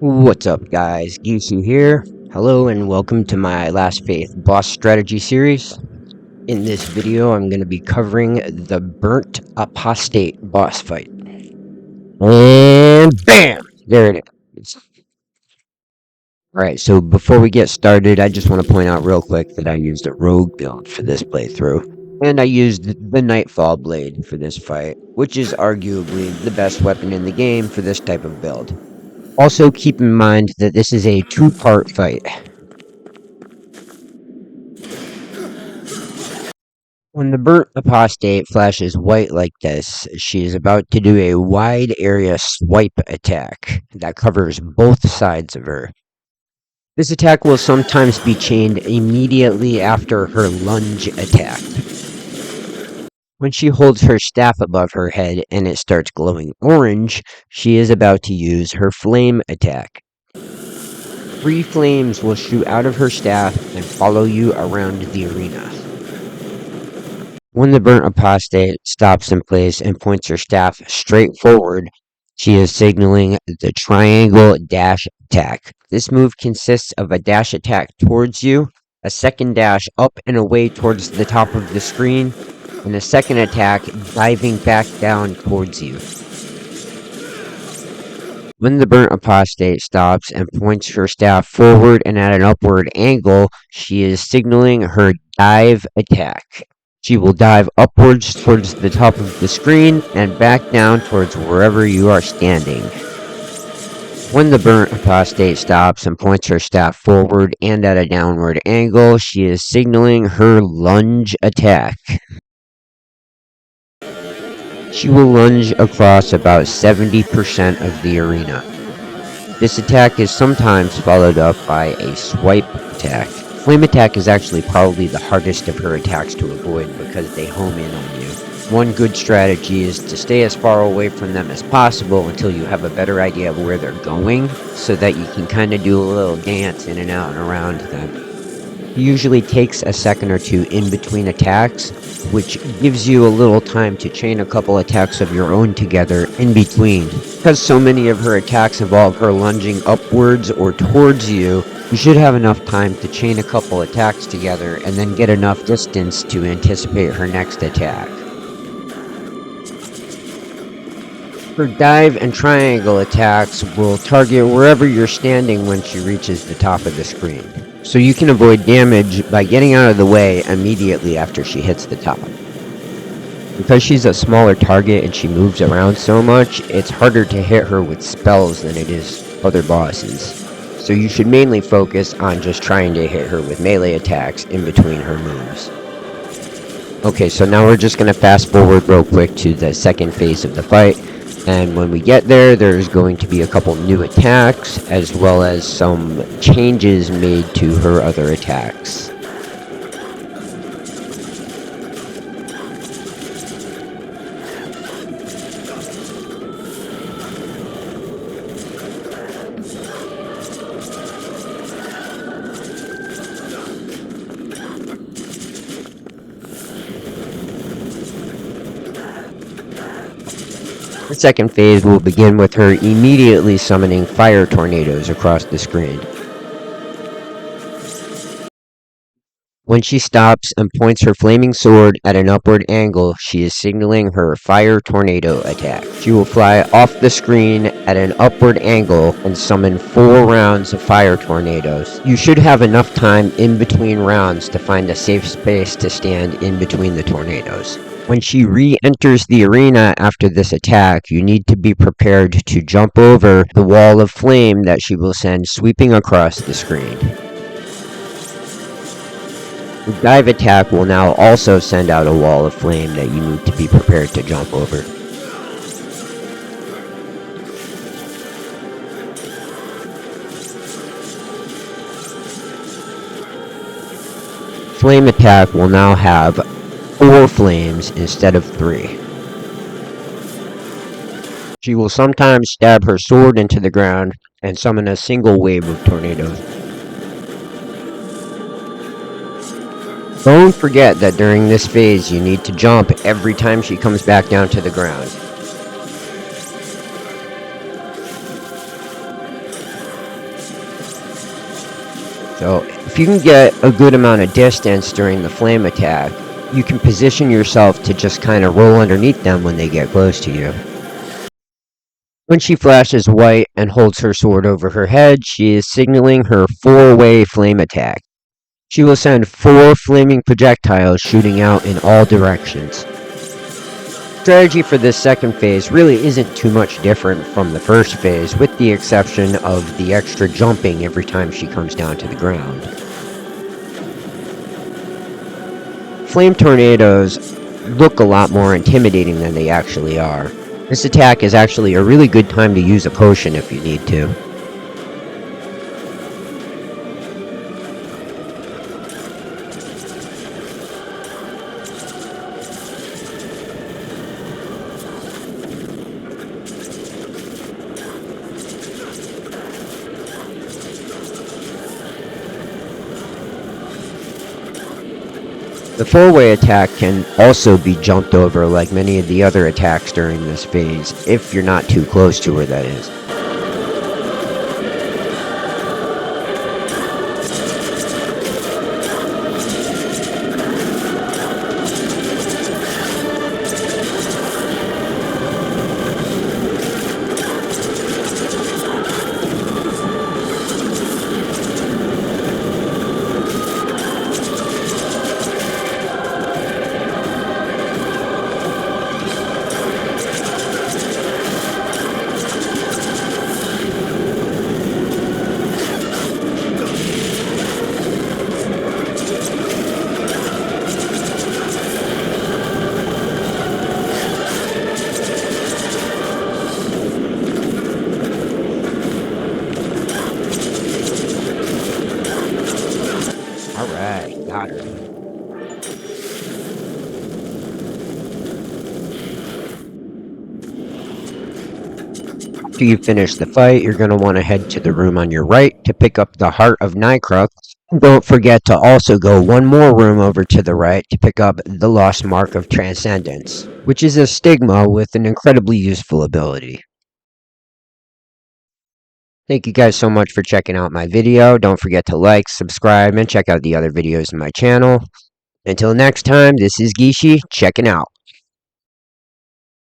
What's up, guys? Gisu here. Hello and welcome to my Last Faith boss strategy series. In this video, I'm going to be covering the Burnt Apostate boss fight. And BAM! There it is. Alright, so before we get started, I just want to point out real quick that I used a rogue build for this playthrough. And I used the Nightfall Blade for this fight, which is arguably the best weapon in the game for this type of build. Also, keep in mind that this is a two-part fight. When the Burnt Apostate flashes white like this, she is about to do a wide area swipe attack that covers both sides of her. This attack will sometimes be chained immediately after her lunge attack. When she holds her staff above her head and it starts glowing orange, she is about to use her flame attack. 3 flames will shoot out of her staff and follow you around the arena. When the Burnt Apostate stops in place and points her staff straight forward, she is signaling the triangle dash attack. This move consists of a dash attack towards you, a second dash up and away towards the top of the screen, and a second attack diving back down towards you. When the Burnt Apostate stops and points her staff forward and at an upward angle, she is signaling her dive attack. She will dive upwards towards the top of the screen and back down towards wherever you are standing. When the Burnt Apostate stops and points her staff forward and at a downward angle, she is signaling her lunge attack. She will lunge across about 70% of the arena. This attack is sometimes followed up by a swipe attack. Flame attack is actually probably the hardest of her attacks to avoid because they home in on you. One good strategy is to stay as far away from them as possible until you have a better idea of where they're going, so that you can kind of do a little dance in and out and around them. It usually takes a second or two in between attacks, which gives you a little time to chain a couple attacks of your own together in between. Because so many of her attacks involve her lunging upwards or towards you, you should have enough time to chain a couple attacks together and then get enough distance to anticipate her next attack. Her dive and triangle attacks will target wherever you're standing when she reaches the top of the screen, so you can avoid damage by getting out of the way immediately after she hits the top. Because she's a smaller target and she moves around so much, it's harder to hit her with spells than it is other bosses. So you should mainly focus on just trying to hit her with melee attacks in between her moves. Okay, so now we're just going to fast forward real quick to the second phase of the fight. And when we get there, there's going to be a couple new attacks, as well as some changes made to her other attacks. The second phase will begin with her immediately summoning fire tornadoes across the screen. When she stops and points her flaming sword at an upward angle, she is signaling her fire tornado attack. She will fly off the screen at an upward angle and summon 4 rounds of fire tornadoes. You should have enough time in between rounds to find a safe space to stand in between the tornadoes. When she re-enters the arena after this attack, you need to be prepared to jump over the wall of flame that she will send sweeping across the screen. The dive attack will now also send out a wall of flame that you need to be prepared to jump over. Flame attack will now have 4 flames instead of 3. She will sometimes stab her sword into the ground and summon a single wave of tornadoes. Don't forget that during this phase you need to jump every time she comes back down to the ground. So if you can get a good amount of distance during the flame attack, you can position yourself to just kind of roll underneath them when they get close to you. When she flashes white and holds her sword over her head, she is signaling her 4-way flame attack. She will send 4 flaming projectiles shooting out in all directions. Strategy for this second phase really isn't too much different from the first phase, with the exception of the extra jumping every time she comes down to the ground. Flame tornadoes look a lot more intimidating than they actually are. This attack is actually a really good time to use a potion if you need to. The 4-way attack can also be jumped over like many of the other attacks during this phase, if you're not too close to her, that is. Alright, got her. After you finish the fight, you're going to want to head to the room on your right to pick up the Heart of Nycrux. Don't forget to also go one more room over to the right to pick up the Lost Mark of Transcendence, which is a stigma with an incredibly useful ability. Thank you guys so much for checking out my video. Don't forget to like, subscribe, and check out the other videos in my channel. Until next time, this is Gishi, checking out.